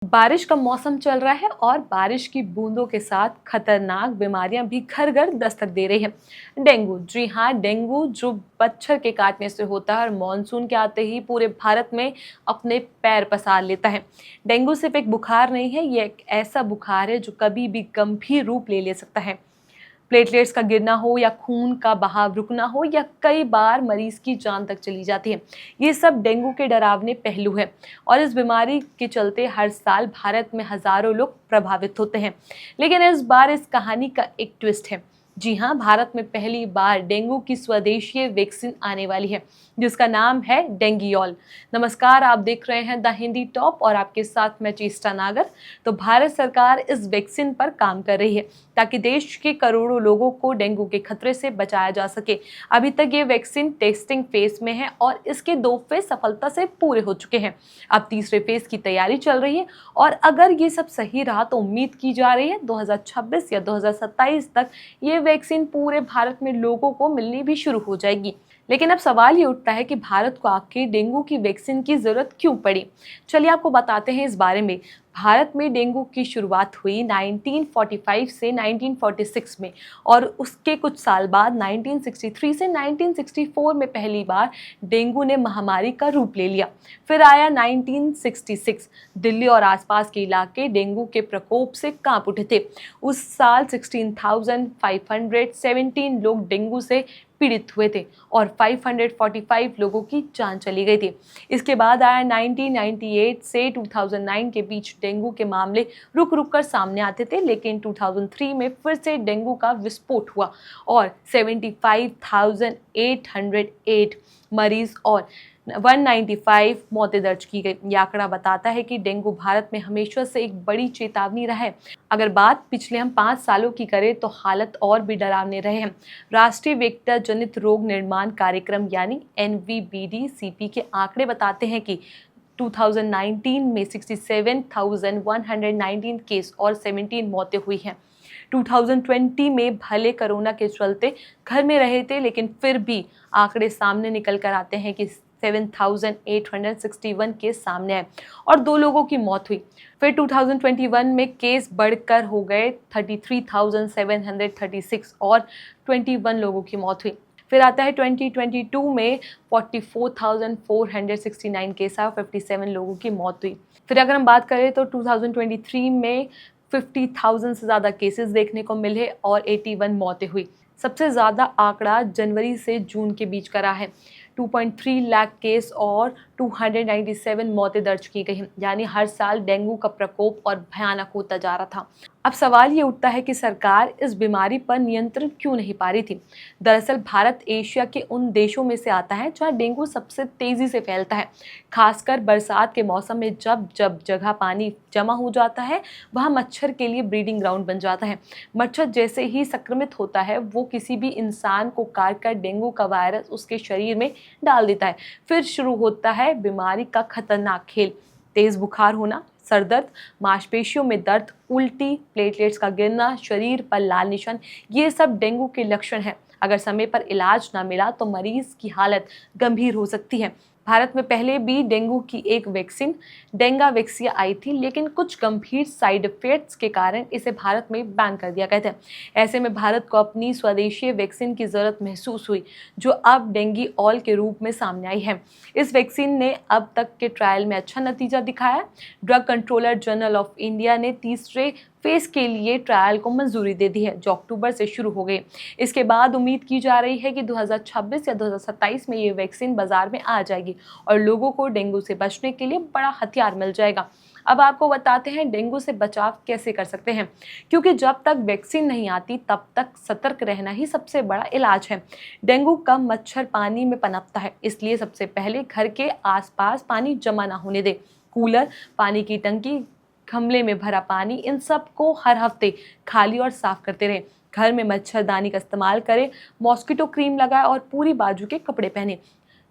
बारिश का मौसम चल रहा है और बारिश की बूंदों के साथ खतरनाक बीमारियां भी घर घर दस्तक दे रही हैं। डेंगू, जी हाँ, डेंगू जो मच्छर के काटने से होता है और मानसून के आते ही पूरे भारत में अपने पैर पसार लेता है। डेंगू सिर्फ एक बुखार नहीं है, ये एक ऐसा बुखार है जो कभी भी गंभीर रूप ले सकता है। प्लेटलेट्स का गिरना हो या खून का बहाव रुकना हो या कई बार मरीज की जान तक चली जाती है। ये सब डेंगू के डरावने पहलू हैं और इस बीमारी के चलते हर साल भारत में हजारों लोग प्रभावित होते हैं। लेकिन इस बार इस कहानी का एक ट्विस्ट है। जी हाँ, भारत में पहली बार डेंगू की स्वदेशी वैक्सीन आने वाली है जिसका नाम है डेंगियोल। नमस्कार, आप देख रहे हैं द हिंदी टॉप और आपके साथ मैं चेष्टा नागर। तो भारत सरकार इस वैक्सीन पर काम कर रही है ताकि देश के करोड़ों लोगों को डेंगू के खतरे से बचाया जा सके। अभी तक ये वैक्सीन टेस्टिंग फेज में है और इसके 2 फेज सफलता से पूरे हो चुके हैं। अब तीसरे फेज की तैयारी चल रही है और अगर ये सब सही रहा तो उम्मीद की जा रही है 2026 या 2027 तक ये वैक्सीन पूरे भारत में लोगों को मिलनी भी शुरू हो जाएगी। लेकिन अब सवाल ये उठता है कि भारत को आखिर डेंगू की वैक्सीन की जरूरत क्यों पड़ी। चलिए आपको बताते हैं इस बारे में। भारत में डेंगू की शुरुआत हुई 1945 से 1946 में और उसके कुछ साल बाद 1963 से 1964 में पहली बार डेंगू ने महामारी का रूप ले लिया। फिर आया 1966। दिल्ली और आसपास के इलाके डेंगू के प्रकोप से कांप उठे थे। उस साल 16,517 लोग डेंगू से पीड़ित हुए थे और 545 लोगों की जान चली गई थी। इसके बाद आया 1998 से 2009 के बीच डेंगू के मामले रुक रुक कर सामने आते थे, लेकिन 2003 में फिर से डेंगू का विस्फोट हुआ और 75,808 मरीज और 195 मौतें दर्ज की गई। यह आंकड़ा बताता है कि डेंगू भारत में हमेशा से एक बड़ी चेतावनी रहा है। अगर बात पिछले हम 5 सालों की करें तो हालत और भी डरावने रहे हैं। राष्ट्रीय वेक्टर जनित रोग निर्माण कार्यक्रम यानी NVBD-CP के आंकड़े बताते हैं कि 2019 में 67,119 केस और 17 मौतें हुई हैं। 2020 में भले कोरोना के चलते घर में रहे थे, लेकिन फिर भी आंकड़े सामने निकल कर आते हैं कि 7,861 केस सामने आए और 2 लोगों की मौत हुई। फिर 2021 में केस बढ़कर हो गए 33,736 और 21 लोगों की मौत हुई। फिर आता है 2022 में 44,469 केस और 57 लोगों की मौत हुई। फिर अगर हम बात करें तो 2023 में 50,000 से ज़्यादा केसेस देखने को मिले और 81 मौतें हुई। सबसे ज़्यादा आंकड़ा जनवरी से जून के बीच का रहा है। 2.3 लाख केस और 297 मौतें दर्ज की गई हैं। यानी हर साल डेंगू का प्रकोप और भयानक होता जा रहा था। अब सवाल ये उठता है कि सरकार इस बीमारी पर नियंत्रण क्यों नहीं पा रही थी। दरअसल भारत एशिया के उन देशों में से आता है जहाँ डेंगू सबसे तेजी से फैलता है। खासकर बरसात के मौसम में जब जब जगह पानी जमा हो जाता है वहाँ मच्छर के लिए ब्रीडिंग ग्राउंड बन जाता है। मच्छर जैसे ही संक्रमित होता है वो किसी भी इंसान को काट कर डेंगू का वायरस उसके शरीर में डाल देता है। फिर शुरू होता है बीमारी का खतरनाक खेल। तेज बुखार होना, सर दर्द, मांसपेशियों में दर्द, उल्टी, प्लेटलेट्स का गिरना, शरीर पर लाल निशान, ये सब डेंगू के लक्षण हैं। अगर समय पर इलाज ना मिला तो मरीज की हालत गंभीर हो सकती है। भारत में पहले भी डेंगू की एक वैक्सीन डेंगावेक्सिया आई थी, लेकिन कुछ गंभीर साइड इफेक्ट्स के कारण इसे भारत में बैन कर दिया गया था। ऐसे में भारत को अपनी स्वदेशी वैक्सीन की जरूरत महसूस हुई, जो अब डेंगियोल के रूप में सामने आई है। इस वैक्सीन ने अब तक के ट्रायल में अच्छा नतीजा दिखाया है। Drug controller general of India ने तीसरे फेज के लिए ट्रायल को मंजूरी दे दी है, जो अक्टूबर से शुरू हो गई। इसके बाद उम्मीद की जा रही है कि 2026 या 2027 में ये वैक्सीन बाजार में आ जाएगी और लोगों को डेंगू से बचने के लिए बड़ा हथियार मिल जाएगा। अब आपको बताते हैं डेंगू से बचाव कैसे कर सकते हैं, क्योंकि जब तक वैक्सीन नहीं आती तब तक सतर्क रहना ही सबसे बड़ा इलाज है। डेंगू का मच्छर पानी में पनपता है, इसलिए सबसे पहले घर के आसपास पानी जमा ना होने दें। कूलर, पानी की टंकी, गमले में भरा पानी, इन सब को हर हफ्ते खाली और साफ करते रहें। घर में मच्छरदानी का इस्तेमाल करें, मॉस्किटो क्रीम लगाएं और पूरी बाजू के कपड़े पहने।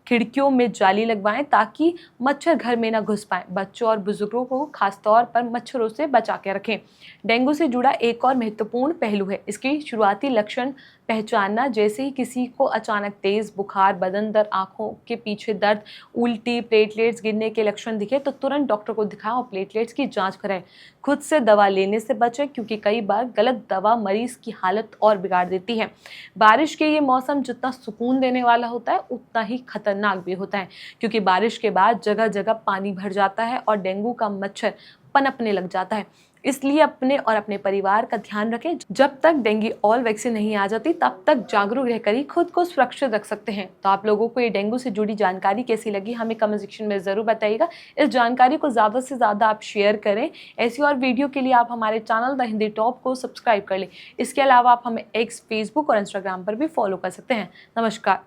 खिड़कियों में जाली लगवाएं ताकि मच्छर घर में ना घुस पाएं। बच्चों और बुजुर्गों को खासतौर पर मच्छरों से बचा के रखें। डेंगू से जुड़ा एक और महत्वपूर्ण पहलू है इसके शुरुआती लक्षण पहचानना, जैसे ही किसी को अचानक तेज़ बुखार, बदन दर्द, आँखों के पीछे दर्द, उल्टी, प्लेटलेट्स गिरने के लक्षण दिखे तो तुरंत डॉक्टर को दिखाएं और प्लेटलेट्स की जांच कराएं। खुद से दवा लेने से बचें, क्योंकि कई बार गलत दवा मरीज की हालत और बिगाड़ देती है। बारिश के ये मौसम जितना सुकून देने वाला होता है उतना ही खतरनाक भी होता है, क्योंकि बारिश के बाद जगह जगह पानी भर जाता है और डेंगू का मच्छर पनपने लग जाता है। इसलिए अपने और अपने परिवार का ध्यान रखें। जब तक डेंगू ऑल वैक्सीन नहीं आ जाती तब तक जागरूक रहकर ही खुद को सुरक्षित रख सकते हैं। तो आप लोगों को ये डेंगू से जुड़ी जानकारी कैसी लगी हमें कमेंट सेक्शन में ज़रूर बताइएगा। इस जानकारी को ज़्यादा से ज़्यादा आप शेयर करें। ऐसी और वीडियो के लिए आप हमारे चैनल द हिंदी टॉप को सब्सक्राइब कर लें। इसके अलावा आप हमें एक्स, फेसबुक और इंस्टाग्राम पर भी फॉलो कर सकते हैं। नमस्कार।